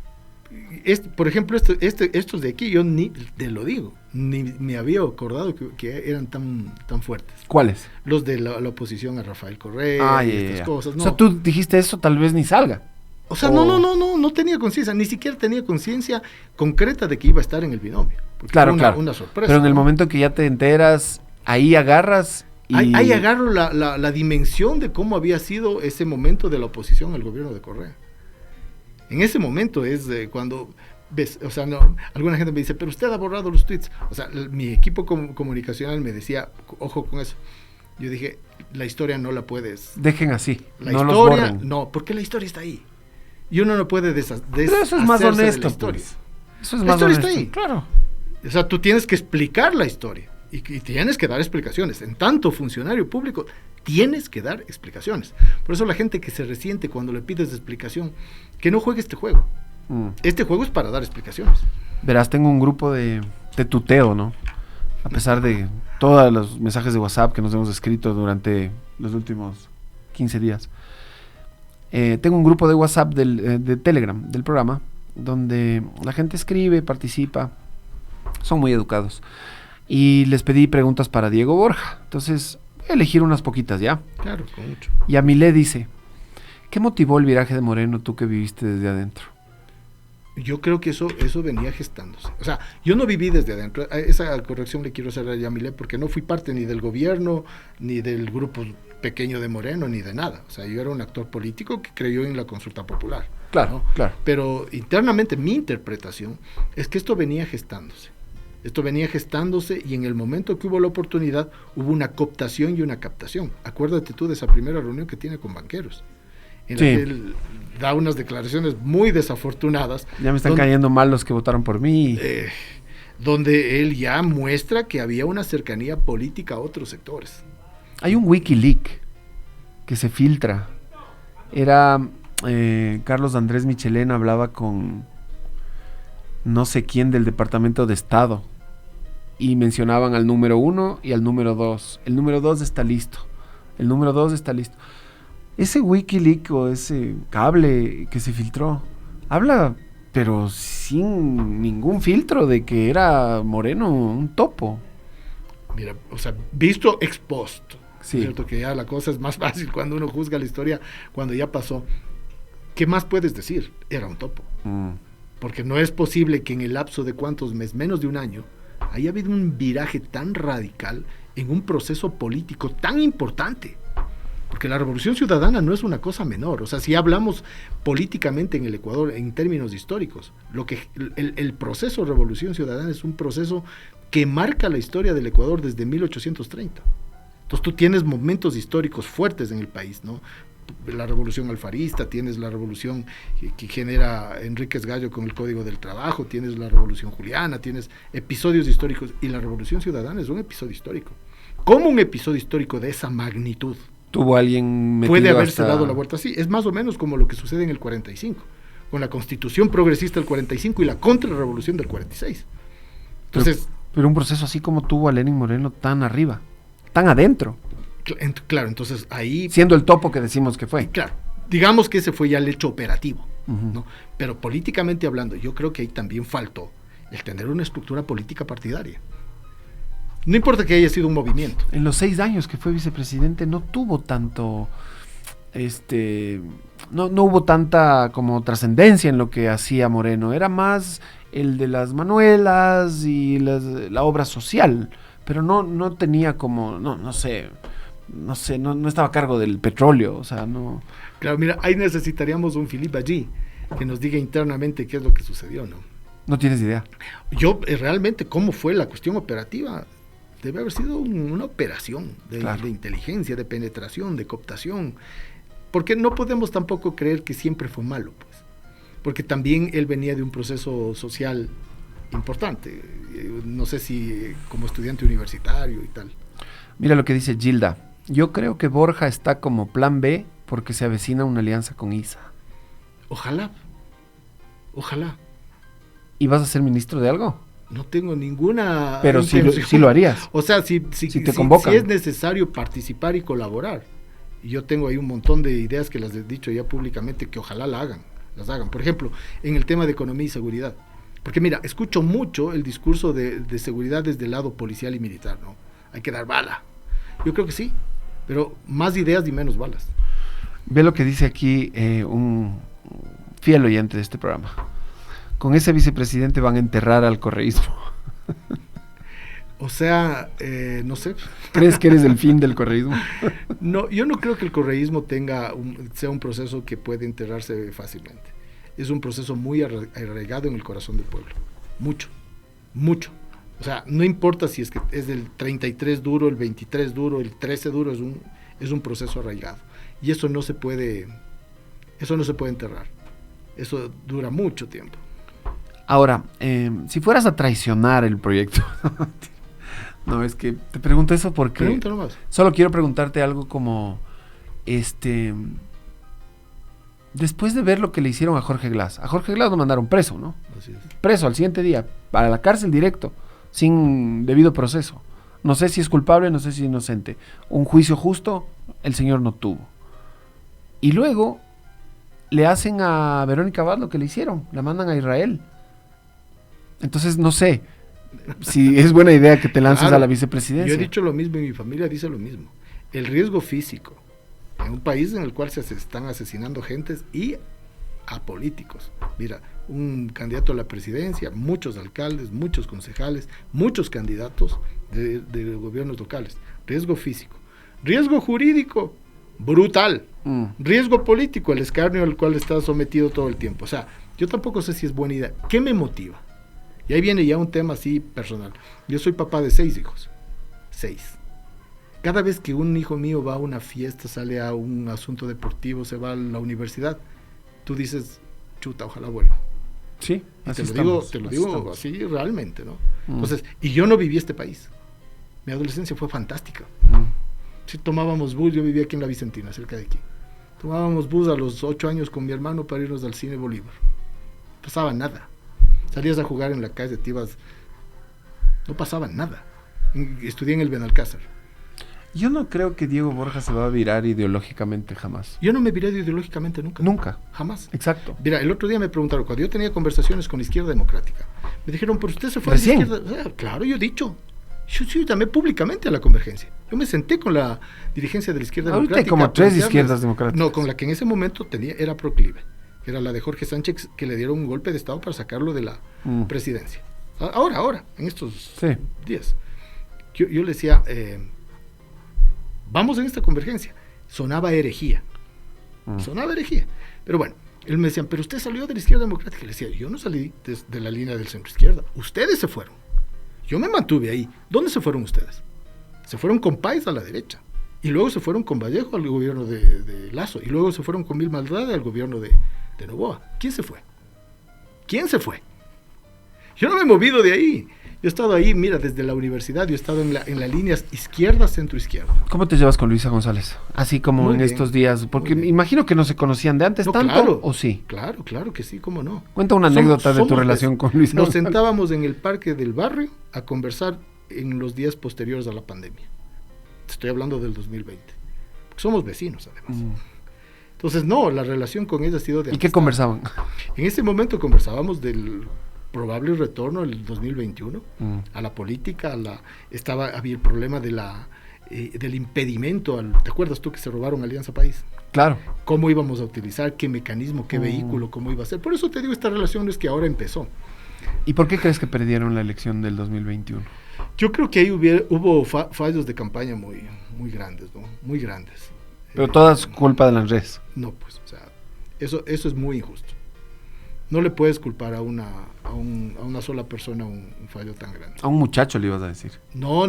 Por ejemplo, estos de aquí, yo ni te lo digo, ni me había acordado que eran tan fuertes. ¿Cuáles? Los de la oposición a Rafael Correa, estas cosas. No. O sea, tú dijiste eso, tal vez ni salga. O sea, no tenía conciencia, ni siquiera tenía conciencia concreta de que iba a estar en el binomio. Claro, una sorpresa. Pero en el momento que ya te enteras, ahí agarras y... Ahí agarro la dimensión de cómo había sido ese momento de la oposición al gobierno de Correa. En ese momento es cuando ves, o sea, alguna gente me dice, pero usted ha borrado los tweets. O sea, mi equipo comunicacional me decía, ojo con eso. Yo dije, la historia no la puedes... Dejen así, la no historia, los borren. No, porque la historia está ahí. Y uno no puede pero eso es más honesto, pues. Eso es más honesto. Está ahí. Claro. O sea, tú tienes que explicar la historia. Y tienes que dar explicaciones. En tanto funcionario público, tienes que dar explicaciones. Por eso la gente que se resiente cuando le pides explicación, que no juegue este juego. Este juego es para dar explicaciones. Verás, tengo un grupo de tuteo, ¿no? A pesar de todos los mensajes de WhatsApp que nos hemos escrito durante los últimos 15 días. Tengo un grupo de WhatsApp de Telegram, del programa, donde la gente escribe, participa. Son muy educados. Y les pedí preguntas para Diego Borja. Entonces, voy a elegir unas poquitas, ¿ya? Claro, con mucho. Y Amilé dice, ¿qué motivó el viraje de Moreno, tú que viviste desde adentro? Yo creo que eso venía gestándose. O sea, yo no viví desde adentro. Esa corrección le quiero hacer a Yamilé porque no fui parte ni del gobierno, ni del grupo pequeño de Moreno, ni de nada. O sea, yo era un actor político que creyó en la consulta popular. Claro, ¿no? claro. Pero internamente mi interpretación es que esto venía gestándose. Esto venía gestándose y en el momento que hubo la oportunidad hubo una cooptación y una captación. Acuérdate tú de esa primera reunión que tiene con banqueros. En la que él da unas declaraciones muy desafortunadas. Ya me están cayendo mal los que votaron por mí. Donde él ya muestra que había una cercanía política a otros sectores. Hay un WikiLeaks que se filtra. Era Carlos Andrés Michelena hablaba con no sé quién del Departamento de Estado y mencionaban al número 1 y al número 2. El número 2 está listo. El número 2 está listo. Ese WikiLeaks o ese cable que se filtró habla, pero sin ningún filtro, de que era Moreno un topo. Mira, o sea, visto ex post, Sí. ¿cierto? Que ya la cosa es más fácil cuando uno juzga la historia, cuando ya pasó. ¿Qué más puedes decir? Era un topo. Porque no es posible que en el lapso de cuántos meses, menos de un año, haya habido un viraje tan radical en un proceso político tan importante. Porque la Revolución Ciudadana no es una cosa menor. O sea, si hablamos políticamente en el Ecuador en términos históricos, el proceso de Revolución Ciudadana es un proceso que marca la historia del Ecuador desde 1830. Entonces tú tienes momentos históricos fuertes en el país, ¿no? La revolución alfarista, tienes la revolución que genera Enríquez Gallo con el Código del Trabajo, tienes la revolución juliana, tienes episodios históricos, y la Revolución Ciudadana es un episodio histórico. ¿Cómo un episodio histórico de esa magnitud ¿Tuvo alguien metido puede haberse hasta... dado la vuelta así? Es más o menos como lo que sucede en el 45, con la Constitución progresista del 45 y la contrarrevolución del 46. Entonces, pero un proceso así como tuvo a Lenín Moreno tan arriba, tan adentro, claro, entonces ahí... siendo el topo que decimos que fue. Claro, digamos que ese fue ya el hecho operativo, Ujú. ¿no? Pero políticamente hablando, yo creo que ahí también faltó el tener una estructura política partidaria. No importa que haya sido un movimiento. En los 6 años que fue vicepresidente no tuvo tanto, no hubo tanta como trascendencia en lo que hacía Moreno, era más el de las manuelas y la obra social, pero no tenía como, no estaba a cargo del petróleo, o sea, no... Claro, mira, ahí necesitaríamos un Philippe allí que nos diga internamente qué es lo que sucedió, ¿no? No tienes idea. Yo realmente cómo fue la cuestión operativa, debe haber sido una operación Claro. de inteligencia, de penetración, de cooptación, porque no podemos tampoco creer que siempre fue malo, pues, porque también él venía de un proceso social importante, no sé si como estudiante universitario y tal. Mira lo que dice Gilda. Yo creo que Borja está como plan B porque se avecina una alianza con ISA. Ojalá, ojalá. ¿Y vas a ser ministro de algo? No tengo ninguna Pero sí lo harías. O sea, si te convocan. si es necesario participar y colaborar. Y yo tengo ahí un montón de ideas que las he dicho ya públicamente que ojalá las hagan. Por ejemplo, en el tema de economía y seguridad. Porque mira, escucho mucho el discurso de seguridad desde el lado policial y militar, ¿no? Hay que dar bala. Yo creo que sí, pero más ideas y menos balas. Ve lo que dice aquí un fiel oyente de este programa. Con ese vicepresidente van a enterrar al correísmo. O sea, no sé. ¿Crees que eres el fin del correísmo? No, yo no creo que el correísmo sea un proceso que puede enterrarse fácilmente. Es un proceso muy arraigado en el corazón del pueblo. Mucho, mucho. O sea, no importa si es que es el 33 duro, el 23 duro, el 13 duro, es un proceso arraigado. Y eso no se puede enterrar. Eso dura mucho tiempo. Ahora, si fueras a traicionar el proyecto... No, es que te pregunto eso porque... Pregunta nomás. Solo quiero preguntarte algo como... Después de ver lo que le hicieron a Jorge Glass lo mandaron preso, ¿no? Así es. Preso al siguiente día, para la cárcel directo, sin debido proceso. No sé si es culpable, no sé si es inocente. Un juicio justo, el señor no tuvo. Y luego le hacen a Verónica Abad lo que le hicieron, la mandan a Israel. Entonces no sé si es buena idea que te lances Claro, a la vicepresidencia. Yo he dicho lo mismo y mi familia dice lo mismo. El riesgo físico en un país en el cual se están asesinando gentes y a políticos. Mira, un candidato a la presidencia, muchos alcaldes, muchos concejales, muchos candidatos de gobiernos locales. Riesgo físico. Riesgo jurídico, brutal. Riesgo político, el escarnio al cual está sometido todo el tiempo. O sea, yo tampoco sé si es buena idea. ¿Qué me motiva? Y ahí viene ya un tema así personal. Yo soy papá de 6 hijos. 6. Cada vez que un hijo mío va a una fiesta, sale a un asunto deportivo, se va a la universidad, tú dices, chuta, ojalá vuelva. Sí, te lo digo así realmente, ¿no? Entonces, y yo no viví este país. Mi adolescencia fue fantástica. Si tomábamos bus, yo vivía aquí en la Vicentina, cerca de aquí. Tomábamos bus a los 8 años con mi hermano para irnos al cine Bolívar. No pasaba nada. Salías a jugar en la calle, te ibas, no pasaba nada. Estudié en el Benalcázar. Yo no creo que Diego Borja se va a virar ideológicamente jamás. Yo no me viré ideológicamente nunca. Nunca. Jamás. Exacto. Mira, el otro día me preguntaron, cuando yo tenía conversaciones con Izquierda Democrática, me dijeron, pero usted se fue ¿Recién? a la izquierda. Claro, yo he dicho, Yo llamé públicamente a la convergencia. Yo me senté con la dirigencia de la izquierda Ahorita democrática. hay como 3 izquierdas democráticas. No, con la que en ese momento era proclive. Era la de Jorge Sánchez, que le dieron un golpe de Estado para sacarlo de la presidencia. Ahora, en estos días. Yo le decía, vamos en esta convergencia. Sonaba herejía. Pero bueno, él me decía, pero usted salió de la izquierda democrática. Y le decía, yo no salí de la línea del centro izquierda. Ustedes se fueron. Yo me mantuve ahí. ¿Dónde se fueron ustedes? Se fueron con Páez a la derecha. Y luego se fueron con Vallejo al gobierno de Lasso. Y luego se fueron con Mil Maldad al gobierno de Noboa. ¿Quién se fue? Yo no me he movido de ahí. Yo he estado ahí, mira, desde la universidad, yo he estado en la línea izquierda, centro-izquierda. ¿Cómo te llevas con Luisa González? Así como Muy en bien, estos días, porque me imagino que no se conocían de antes tanto, claro, ¿o sí? Claro que sí, cómo no. Cuenta una anécdota de tu relación con Luisa Nos González. sentábamos en el parque del barrio a conversar en los días posteriores a la pandemia. Estoy hablando del 2020. Porque somos vecinos, además. Entonces, no, la relación con ella ha sido de ¿Y qué conversaban? En ese momento conversábamos del probable retorno del 2021 a la política, había el problema del impedimento, ¿te acuerdas tú que se robaron Alianza País? Claro. ¿Cómo íbamos a utilizar? ¿Qué mecanismo? ¿Qué vehículo? ¿Cómo iba a ser? Por eso te digo, esta relación es que ahora empezó. ¿Y por qué crees que perdieron la elección del 2021? Yo creo que ahí hubo fallos de campaña muy grandes, ¿no? Muy grandes. Pero toda es culpa de las redes. No, pues, o sea, eso es muy injusto. No le puedes culpar a una sola persona un fallo tan grande. A un muchacho le ibas a decir. No.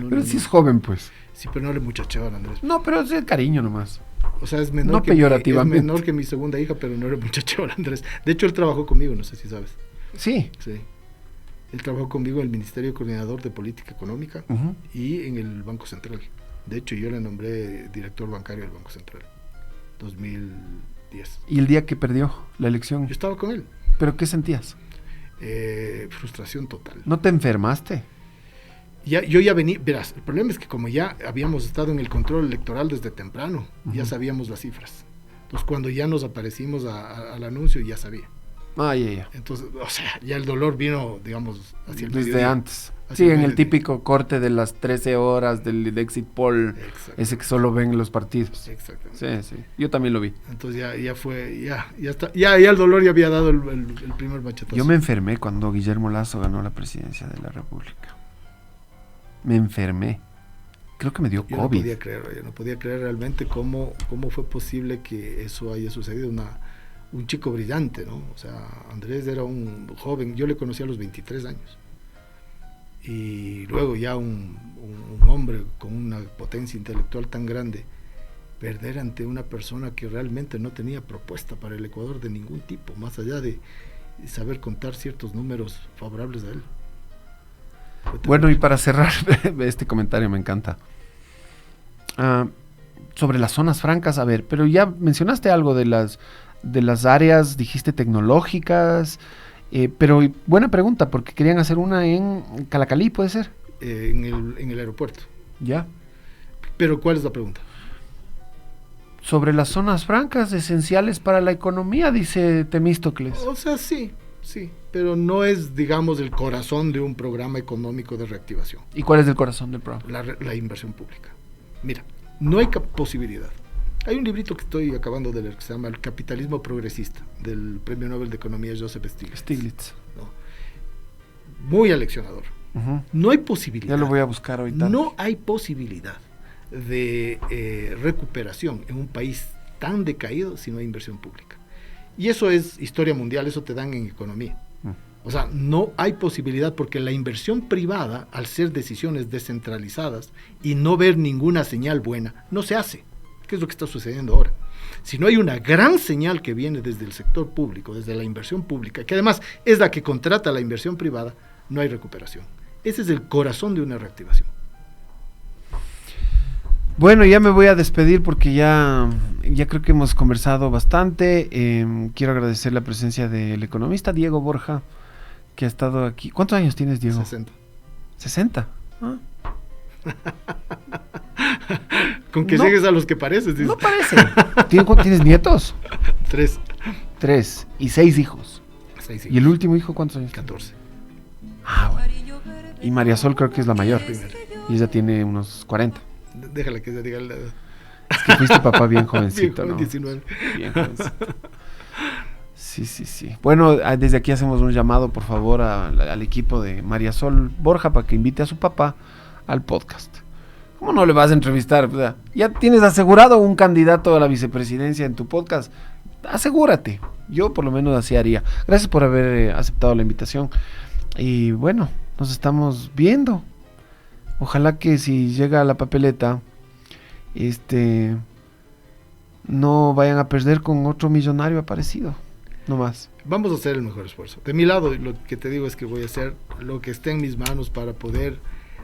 Pero si es joven, pues. Sí, pero no le muchacheaban, Andrés. No, pero es el cariño nomás. O sea, es menor, no peyorativamente. Es menor que mi segunda hija, pero no le muchacheaban, Andrés. De hecho, él trabajó conmigo, no sé si sabes. Sí. Él trabajó conmigo en el Ministerio Coordinador de Política Económica y en el Banco Central. De hecho, yo le nombré director bancario del Banco Central. 2010. ¿Y el día que perdió la elección? Yo estaba con él. ¿Pero qué sentías? Frustración total. ¿No te enfermaste? Yo ya venía, verás, el problema es que como ya habíamos estado en el control electoral desde temprano, ya sabíamos las cifras. Entonces, cuando ya nos aparecimos al anuncio, ya sabía. Ya. Entonces, o sea, ya el dolor vino, digamos, hacia el desde mediodía. antes. Sí, en el típico corte de las 13 horas del exit poll, ese que solo ven los partidos. Exactamente. Sí. Yo también lo vi. Entonces ya fue, ya el dolor ya había dado el primer machetazo. Yo me enfermé cuando Guillermo Lasso ganó la presidencia de la República. Me enfermé. Creo que me dio COVID. Yo no podía creer realmente cómo fue posible que eso haya sucedido. Un chico brillante, ¿no? O sea, Andrés era un joven, yo le conocí a los 23 años. Y luego ya un hombre con una potencia intelectual tan grande, perder ante una persona que realmente no tenía propuesta para el Ecuador de ningún tipo, más allá de saber contar ciertos números favorables a él. Bueno, y para cerrar este comentario, me encanta. Sobre las zonas francas, a ver, pero ya mencionaste algo de las áreas, dijiste tecnológicas, pero buena pregunta, porque querían hacer una en Calacalí, ¿puede ser? En el aeropuerto. Ya. Pero ¿cuál es la pregunta? Sobre las zonas francas esenciales para la economía, dice Temístocles. O sea, sí, pero no es, digamos, el corazón de un programa económico de reactivación. ¿Y cuál es el corazón del programa? La inversión pública. Mira, no hay posibilidad. Hay un librito que estoy acabando de leer que se llama El capitalismo progresista, del Premio Nobel de Economía Joseph Stiglitz. ¿No? Muy aleccionador. No hay posibilidad. Ya lo voy a buscar ahorita. No hay posibilidad de recuperación en un país tan decaído si no hay inversión pública. Y eso es historia mundial, eso te dan en economía. O sea, no hay posibilidad porque la inversión privada, al ser decisiones descentralizadas y no ver ninguna señal buena, no se hace. ¿Qué es lo que está sucediendo ahora? Si no hay una gran señal que viene desde el sector público, desde la inversión pública, que además es la que contrata la inversión privada, no hay recuperación. Ese es el corazón de una reactivación. Bueno, ya me voy a despedir porque ya creo que hemos conversado bastante. Quiero agradecer la presencia del economista Diego Borja, que ha estado aquí. ¿Cuántos años tienes, Diego? 60. 60. ¿Ah? Con que llegues a los que pareces. Dices. No parece. ¿Tienes nietos? 3. Y 6 hijos. 6 hijos. ¿Y el último hijo cuántos años? 14. Ah, bueno. Y María Sol creo que es la mayor. Primero. Y ella tiene unos 40. Déjala que se diga la edad. Es que fuiste papá bien jovencito, Bien, ¿no? 19. Bien jovencito. Sí, sí, sí. Bueno, desde aquí hacemos un llamado, por favor, al equipo de María Sol Borja para que invite a su papá al podcast. ¿Cómo no le vas a entrevistar? O sea, ya tienes asegurado un candidato a la vicepresidencia en tu podcast. Asegúrate. Yo por lo menos así haría. Gracias por haber aceptado la invitación. Y bueno, nos estamos viendo. Ojalá que si llega a la papeleta, no vayan a perder con otro millonario aparecido. No más. Vamos a hacer el mejor esfuerzo. De mi lado, lo que te digo es que voy a hacer lo que esté en mis manos para poder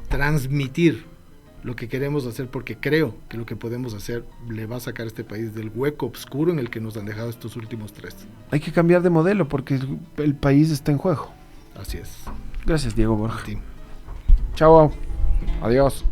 transmitir lo que queremos hacer, porque creo que lo que podemos hacer le va a sacar a este país del hueco oscuro en el que nos han dejado estos últimos 3. Hay que cambiar de modelo porque el país está en juego. Así es. Gracias, Diego Borja. A ti. Chao. Adiós.